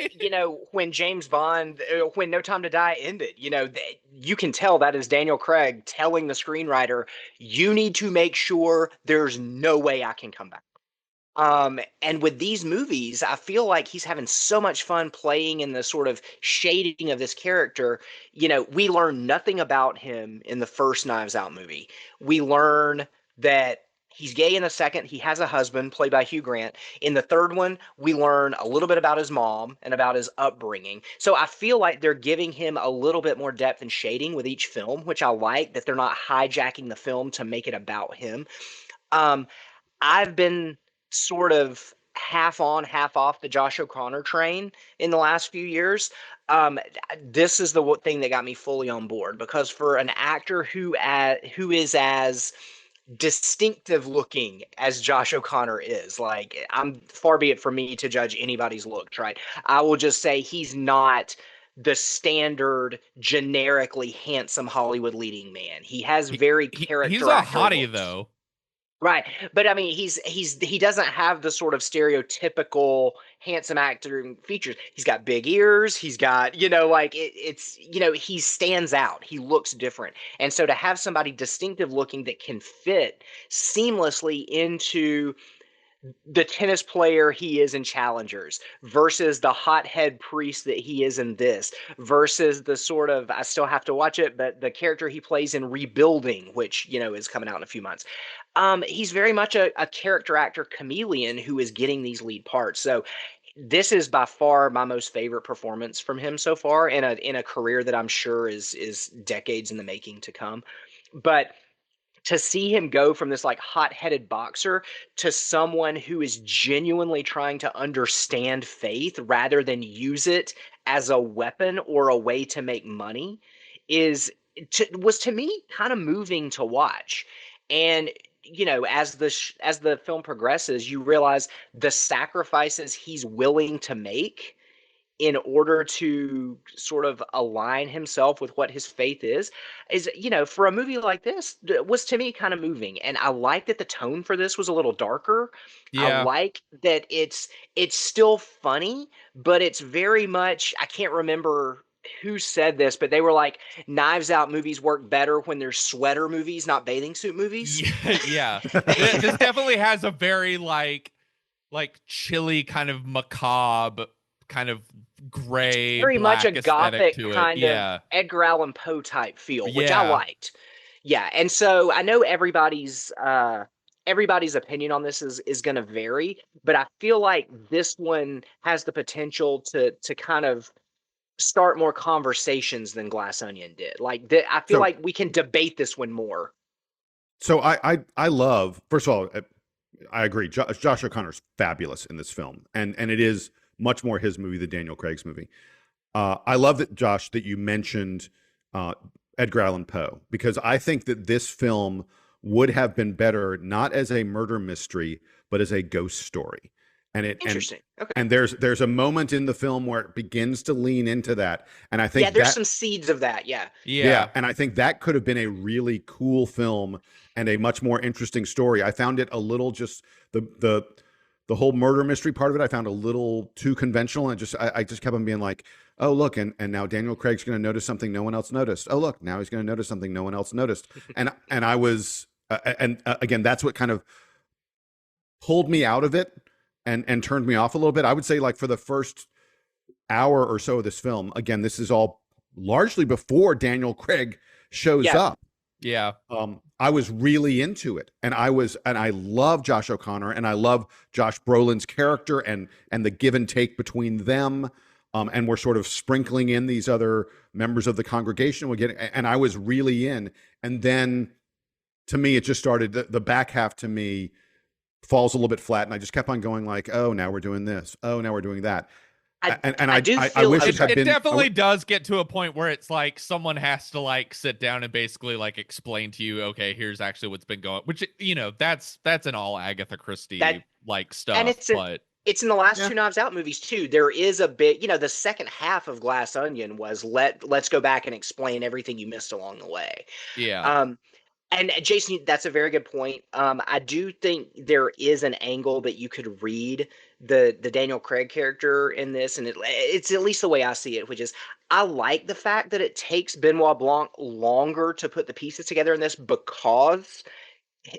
when James Bond, when No Time to Die ended, you can tell that is Daniel Craig telling the screenwriter, you need to make sure there's no way I can come back. And with these movies, I feel like he's having so much fun playing in the sort of shading of this character. We learn nothing about him in the first Knives Out movie. We learn that he's gay in the second. He has a husband played by Hugh Grant. In the third one, we learn a little bit about his mom and about his upbringing. So I feel like they're giving him a little bit more depth and shading with each film, which I like, that they're not hijacking the film to make it about him. I've been sort of half on, half off the Josh O'Connor train in the last few years. This is the thing that got me fully on board, because for an actor who is as distinctive looking as Josh O'Connor is, like, I'm far be it for me to judge anybody's looks, right? I will just say he's not the standard generically handsome Hollywood leading man. He has very character He's a actor hottie looks. though. Right. But I mean, he doesn't have the sort of stereotypical handsome actor features. He's got big ears. He's got, he stands out. He looks different. And so to have somebody distinctive looking that can fit seamlessly into the tennis player he is in Challengers versus the hothead priest that he is in this versus the sort of, I still have to watch it, but the character he plays in Rebuilding, which, is coming out in a few months. He's very much a character actor chameleon who is getting these lead parts. So this is by far my most favorite performance from him so far in a career that I'm sure is decades in the making to come. But to see him go from this like hot-headed boxer to someone who is genuinely trying to understand faith rather than use it as a weapon or a way to make money was to me kind of moving to watch. And as the film progresses, you realize the sacrifices he's willing to make in order to sort of align himself with what his faith is, for a movie like this, was to me kind of moving. And I like that the tone for this was a little darker. Yeah. I like that it's still funny, but it's very much, I can't remember who said this, but they were like, Knives Out movies work better when they're sweater movies, not bathing suit movies. Yeah. This definitely has a very like chilly kind of macabre kind of gray, very much a black gothic aesthetic to it. kind Yeah. of Edgar Allan Poe type feel, which I Yeah. liked. Yeah, and so I know everybody's opinion on this is going to vary, but I feel like this one has the potential to kind of start more conversations than Glass Onion did. Like I feel like we can debate this one more. So I love, first of all, I agree. Josh O'Connor's fabulous in this film, and it is much more his movie than Daniel Craig's movie. I love that, Josh, that you mentioned Edgar Allan Poe, because I think that this film would have been better not as a murder mystery, but as a ghost story. And Interesting. Okay. And there's a moment in the film where it begins to lean into that, and I think there's some seeds of that. Yeah, and I think that could have been a really cool film and a much more interesting story. I found it a little just the the whole murder mystery part of it I found a little too conventional, and I just kept on being like, oh look, and now Daniel Craig's going to notice something no one else noticed. Oh look, now he's going to notice something no one else noticed. And I was again, that's what kind of pulled me out of it and turned me off a little bit. I would say, like, for the first hour or so of this film, again, this is all largely before Daniel Craig shows up. Yeah. I was really into it, and I love Josh O'Connor, and I love Josh Brolin's character, and the give and take between them. And we're sort of sprinkling in these other members of the congregation. And I was really in. And then, to me, it just started. The back half, to me, falls a little bit flat, and I just kept on going like, oh, now we're doing this. Oh, now we're doing that. I wish it had been. It definitely does get to a point where it's like someone has to like sit down and basically like explain to you, okay, here's actually what's been going. Which, you know, that's an all Agatha Christie like stuff. And it's in the last two Knives Out movies too. There is a bit, you know, the second half of Glass Onion was let's go back and explain everything you missed along the way. Yeah. And Jason, that's a very good point. I do think there is an angle that you could read the Daniel Craig character in this, and it's at least the way I see it, which is I like the fact that it takes Benoit Blanc longer to put the pieces together in this because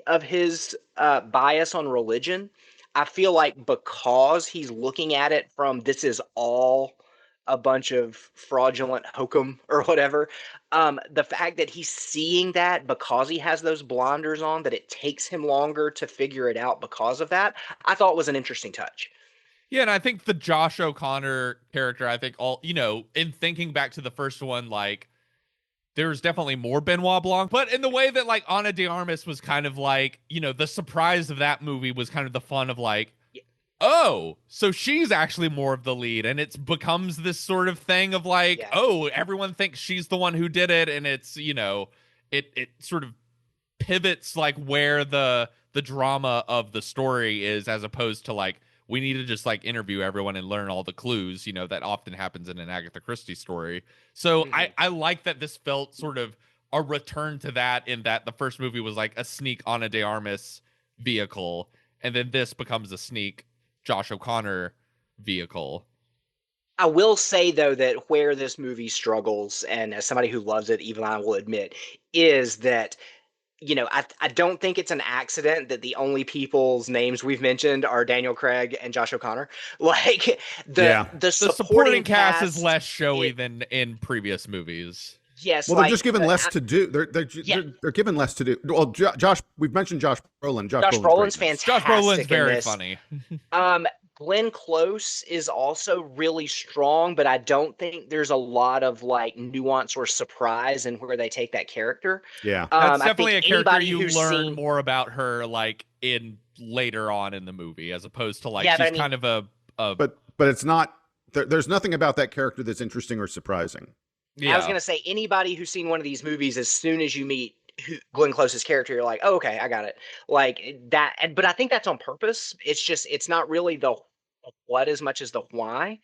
of his bias on religion. I feel like because he's looking at it from this is all a bunch of fraudulent hokum or whatever. The fact that he's seeing that because he has those blinders on, that it takes him longer to figure it out because of that, I thought was an interesting touch. Yeah, and I think the Josh O'Connor character, I think in thinking back to the first one, like, there's definitely more Benoit Blanc, but in the way that like Ana de Armas was kind of like, you know, the surprise of that movie was kind of the fun of like, oh, so she's actually more of the lead, and it becomes this sort of thing of like, oh, everyone thinks she's the one who did it, and it's, you know, it sort of pivots like where the drama of the story is, as opposed to like, we need to just like interview everyone and learn all the clues, you know, that often happens in an Agatha Christie story. So I like that this felt sort of a return to that, in that the first movie was like a sneak Ana de Armas vehicle, and then this becomes a sneak Josh O'Connor vehicle. I will say, though, that where this movie struggles, and as somebody who loves it, even I will admit, is that, you know, I don't think it's an accident that the only people's names we've mentioned are Daniel Craig and Josh O'Connor. Like, the supporting cast is less showy than in previous movies. Yes. Well, they're just given less to do. They're given less to do. Well, Josh, we've mentioned Josh Brolin. Josh Brolin's fantastic. Josh Brolin's very funny. Glenn Close is also really strong, but I don't think there's a lot of like nuance or surprise in where they take that character. Yeah, that's definitely a character you learn more about her like in later on in the movie, as opposed to like she's kind of a. But it's not. There's nothing about that character that's interesting or surprising. Yeah. I was going to say, anybody who's seen one of these movies, as soon as you meet Glenn Close's character, you're like, oh, okay, I got it. Like that. But I think that's on purpose. It's just, it's not really the what as much as the why.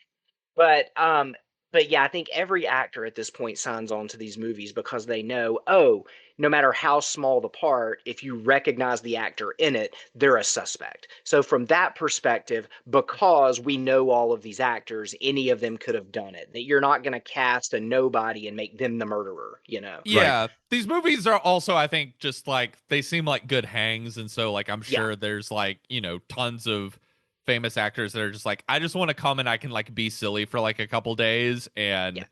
But yeah, I think every actor at this point signs on to these movies because they know, oh, no matter how small the part, if you recognize the actor in it, they're a suspect. So from that perspective, because we know all of these actors, any of them could have done it. That you're not going to cast a nobody and make them the murderer, you know? Yeah. Right. These movies are also, I think, just like, they seem like good hangs. And so like, I'm sure there's like, you know, tons of famous actors that are just like, I just want to come and I can like be silly for like a couple days and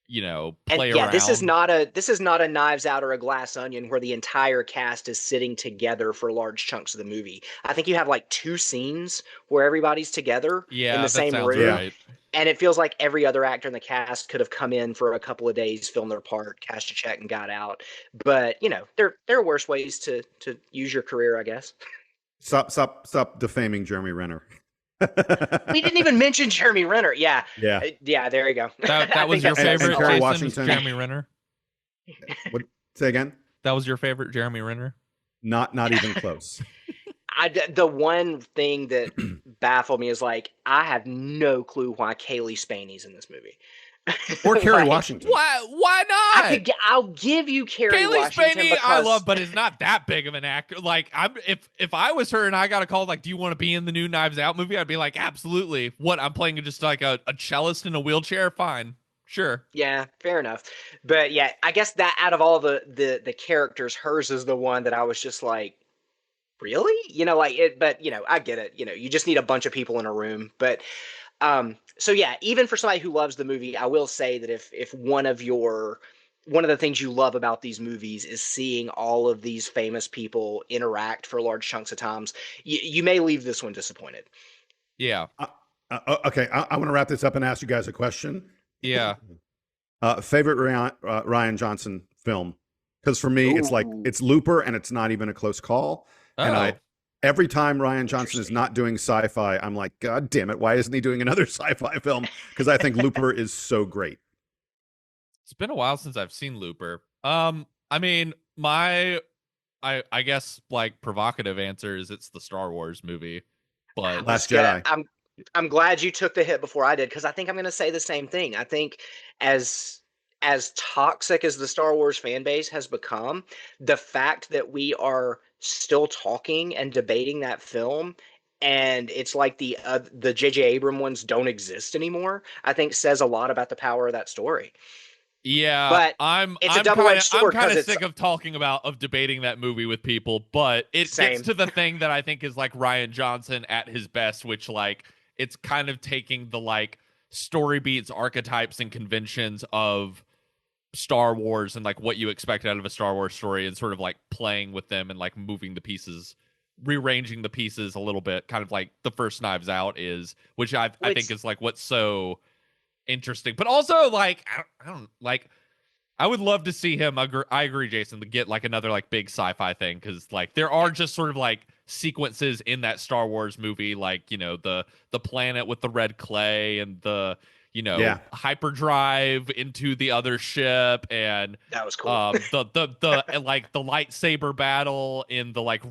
you know, play around. This is not a Knives Out or a Glass Onion where the entire cast is sitting together for large chunks of the movie. I think you have like 2 scenes where everybody's together in the same room. Right. And it feels like every other actor in the cast could have come in for a couple of days, filmed their part, cashed a check, and got out. But you know, there are worse ways to use your career, I guess. Stop defaming Jeremy Renner. We didn't even mention Jeremy Renner. Yeah. There you go. That was your favorite. Kerry Washington. Jeremy Renner. What? Say again. That was your favorite Jeremy Renner. Not even close. The one thing that baffled me is like I have no clue why Kaylee Spaney's in this movie. Or Kerry Like, Washington. Why not? I'll give you Kerry Kaylee Washington Spaney, because I love, but is not that big of an actor. Like, if I was her and I got a call like, "Do you want to be in the new Knives Out movie?" I'd be like, "Absolutely." What, I'm playing just like a cellist in a wheelchair? Fine, sure. yeah, fair enough. But yeah, I guess that out of all the characters, hers is the one that I was just like, really? Like it. But I get it. You just need a bunch of people in a room. But so yeah, even for somebody who loves the movie, I will say that if one of the things you love about these movies is seeing all of these famous people interact for large chunks of times, you may leave this one disappointed. Yeah, Okay, I want to wrap this up and ask you guys a question. yeah. Favorite Ryan Johnson film? Because for me, it's Looper, and it's not even a close call. And every time Ryan Johnson is not doing sci-fi, I'm like, God damn it, why isn't he doing another sci-fi film? Because I think Looper is so great. It's been a while since I've seen Looper. I mean, I guess like provocative answer is it's the Star Wars movie, but Last Jedi. I'm glad you took the hit before I did, because I think I'm going to say the same thing. I think as toxic as the Star Wars fan base has become, the fact that we are still talking and debating that film, and it's like the J.J. Abrams ones don't exist anymore, I think says a lot about the power of that story. yeah, But I'm it's a double-edged sword I'm kind of 'cause sick of debating that movie with people, but it Same. gets to the thing that I think is like Ryan Johnson at his best, which like it's kind of taking the like story beats, archetypes, and conventions of Star Wars and like what you expect out of a Star Wars story and sort of like playing with them and like moving the pieces, rearranging the pieces a little bit, kind of like the first Knives Out is, which I think is like what's so interesting. But also like I don't like, I would love to see him. I agree, Jason, to get like another like big sci-fi thing, because like there are just sort of like sequences in that Star Wars movie, like the planet with the red clay and the hyperdrive into the other ship, and that was cool. the like the lightsaber battle in the like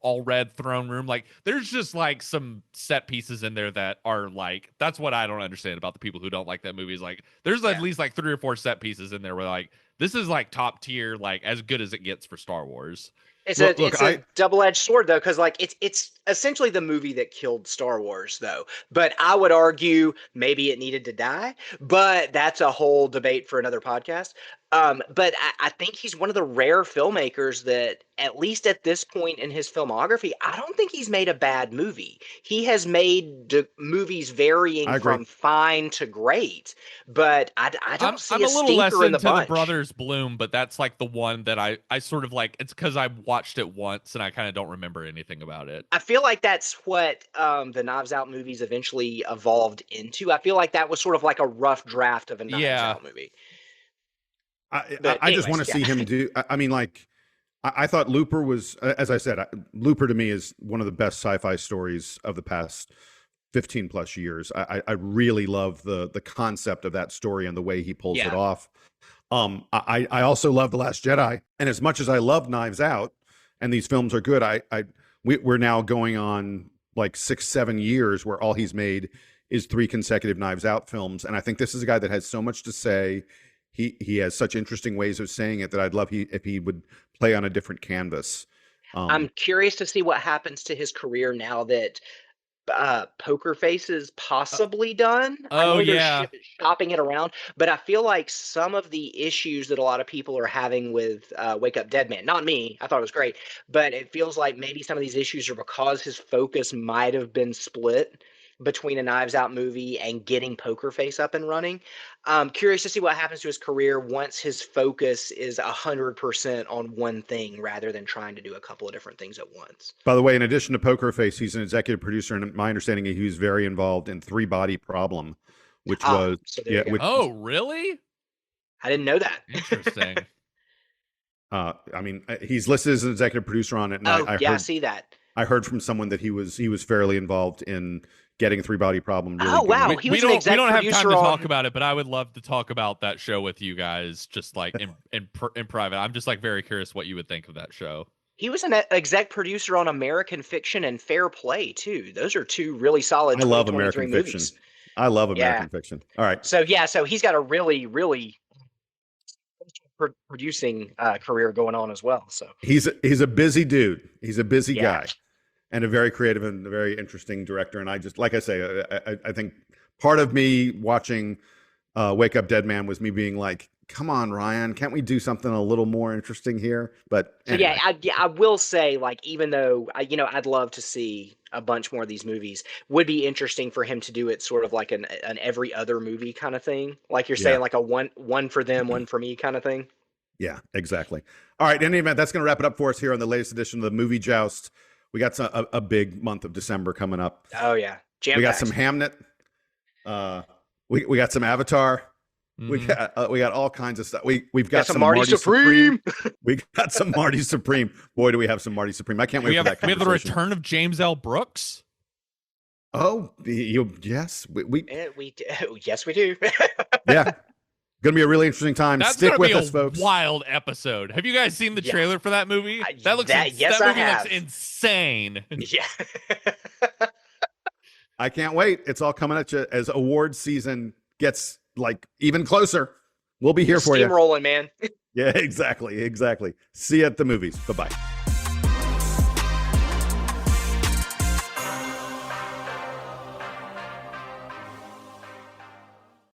all red throne room. Like there's just like some set pieces in there that are like, that's what I don't understand about the people who don't like that movie, is like there's at least like 3 or 4 set pieces in there where like this is like top tier, like as good as it gets for Star Wars. It's a double-edged sword, though, because like it's essentially the movie that killed Star Wars, though. But I would argue maybe it needed to die, but that's a whole debate for another podcast. But I think he's one of the rare filmmakers that, at least at this point in his filmography, I don't think he's made a bad movie. He has made movies varying from fine to great, but I don't see I'm a little less in the into bunch. The Brothers Bloom, but that's like the one that I sort of like. It's because I watched it once and I kind of don't remember anything about it. I feel like that's what the Knives Out movies eventually evolved into. I feel like that was sort of like a rough draft of a Knives Out movie. I just want to see him do. I mean, like, I thought Looper was, as I said, Looper to me is one of the best sci-fi stories of the past 15 plus years. I really love the concept of that story and the way he pulls it off. I also love The Last Jedi, and as much as I love Knives Out, and these films are good, we're now going on like 6-7 years where all he's made is 3 consecutive Knives Out films, and I think this is a guy that has so much to say. He has such interesting ways of saying it that I'd love if he would play on a different canvas. I'm curious to see what happens to his career now that Poker Face is possibly done. I know they're shopping it around, but I feel like some of the issues that a lot of people are having with Wake Up Dead Man, not me, I thought it was great, but it feels like maybe some of these issues are because his focus might have been split between a Knives Out movie and getting Poker Face up and running. I'm curious to see what happens to his career once his focus is 100% on one thing rather than trying to do a couple of different things at once. By the way, in addition to Poker Face, he's an executive producer, and my understanding is he was very involved in Three Body Problem, which was oh, really? I didn't know that. Interesting. I mean, he's listed as an executive producer on it, and I see that. I heard from someone that he was fairly involved in getting Three Body Problem. Really wow! We don't have time to talk about it, but I would love to talk about that show with you guys, just like in private. I'm just like very curious what you would think of that show. He was an exec producer on American Fiction and Fair Play too. Those are 2 really solid. I love American movies. Fiction. I love American Yeah. fiction. All right. So yeah, so he's got a really, really producing career going on as well. So He's a busy dude. He's a busy Yeah. guy, and a very creative and a very interesting director. And I just, like I say, I think part of me watching Wake Up Dead Man was me being like, come on, Ryan, can't we do something a little more interesting here? But So anyway. I will say, like, even though I'd love to see a bunch more of these movies, would be interesting for him to do it sort of like an every other movie kind of thing, like you're saying, like a one for them, one for me kind of thing. Yeah, exactly. All right. In any event, that's going to wrap it up for us here on the latest edition of the Movie Joust. We got a big month of December coming up. Oh yeah, We got some Hamnet. We got some Avatar. We got all kinds of stuff. We've got some Marty Supreme. We got some Marty Supreme. Boy, do we have some Marty Supreme. I can't wait for that We have the conversation. return of James L. Brooks. Oh, yes. Yes, we do. Yeah. Going to be a really interesting time. That's Stick gonna with be us, a folks. wild episode. Have you guys seen the trailer for that movie? That looks yes, that I movie have. looks insane. Yeah. I can't wait. It's all coming at you as award season gets like even closer. We'll be here for you. Steamrolling, man. Yeah, exactly. See you at the movies. Bye-bye.